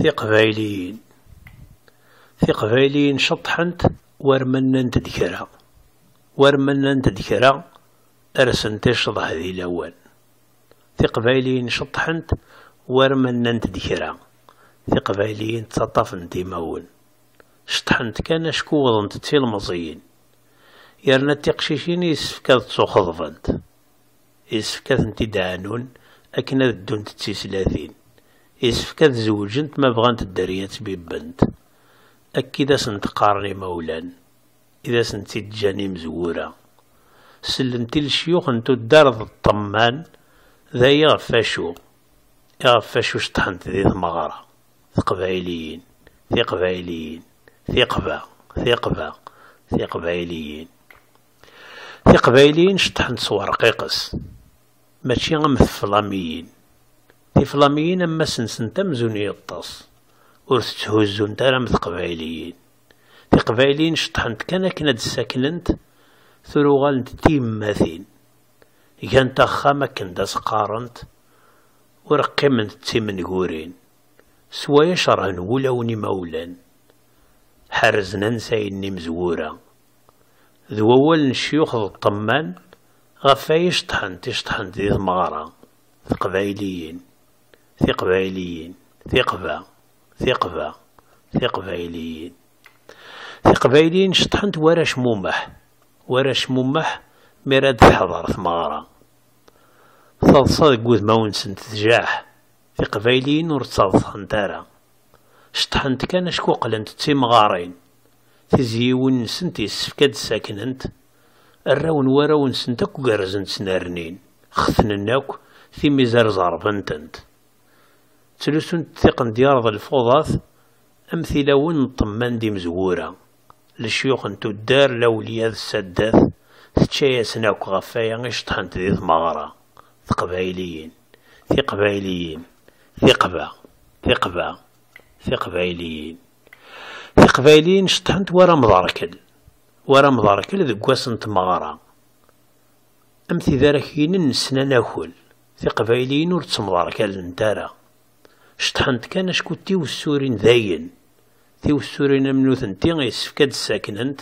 ثقبايلين ثقبايلين شطحنت ورمننت دكرا ورمننت دكرا أرسنت شضح ذي الأول. ثقبايلين شطحنت ورمننت دكرا ثقبايلين تطفنت مون شطحنت كان شكوضنت تي المزيين يرنا تقشيشين يسفكاد تسوخضفنت يسفكاد انتي دانون أكنا دونت تسلاتين يسفكاد زوجنت ما بغانت الدريات ببنت أكيدا سنتقارني مولان إذا سنتي تجاني مزورة سلنتي لشيوخ انتو الدارض الطمان ذا يغفاشو شطحنت ذي ثمغرة. ثقبايليين ثقبايليين ثقبايليين ثقبايليين شطحنت صور رقيقس ماشي غم ثفلاميين ثفلاميين أما سنسنتا مزوني الطاس ور تتهزو نتا راه ثقبايليين. ثقبايليين شطحنت كان كناد ساكننت ثرو غالنت تيماثين كانت خاما كندا سقارنت ورقمنت تيمنقورين سوايا شرهن ولوني مولان حرزنا نسايني مزورة ذو أول الشيوخ الطمان غفاي شطحنت ذي ثمغرة. ثقبايليين ثقبايليين شطحنت ورا شمومح مراد تحضر ثمغرة تصادق وذ ماونسن تتجاح. ثقبايليين ور تصادق تارا شطحنت كان شكو قلنت تيمغارين تزيون نسنت يسفكاد ساكننت الراون وراون سنتك وقرزنت سنارنين خثنناك في ميزار زربنتنت تلوسنت ثقن ديار الفوضات أمثلة طمان دي مزورة للشيوخ انتو الدار لوليا السادات تشايا سناك غفايا غشطحنت ذي ثمغرة. ثقبايليين ثقبايليين شطحنت ورا مضاركل ذك واسنت مغارة أمثي ذاكين نسنا ناكل. ثقبايليين ور تمضاركل نتارا شطحنت كان شكو تيوسورين ذاين تيوسورين منوثنتي غيسفكاد ساكننت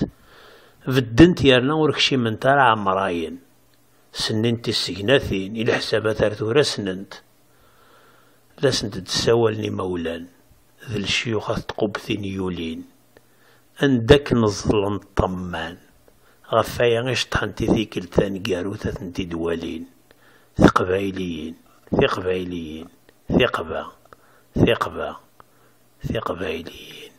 بدنت يارنا وركشي من تارا عمراين سننتي السكناثين إلى حسابات ارثورا سننت لاسنت تساولني مولان ذي الشيوخ تقبثين يولين أندك نظلن طمان غفايا غشطحنتي ذيك الثاني قاروثة ثنتي دوالين. ثقبايليين ثقبايليين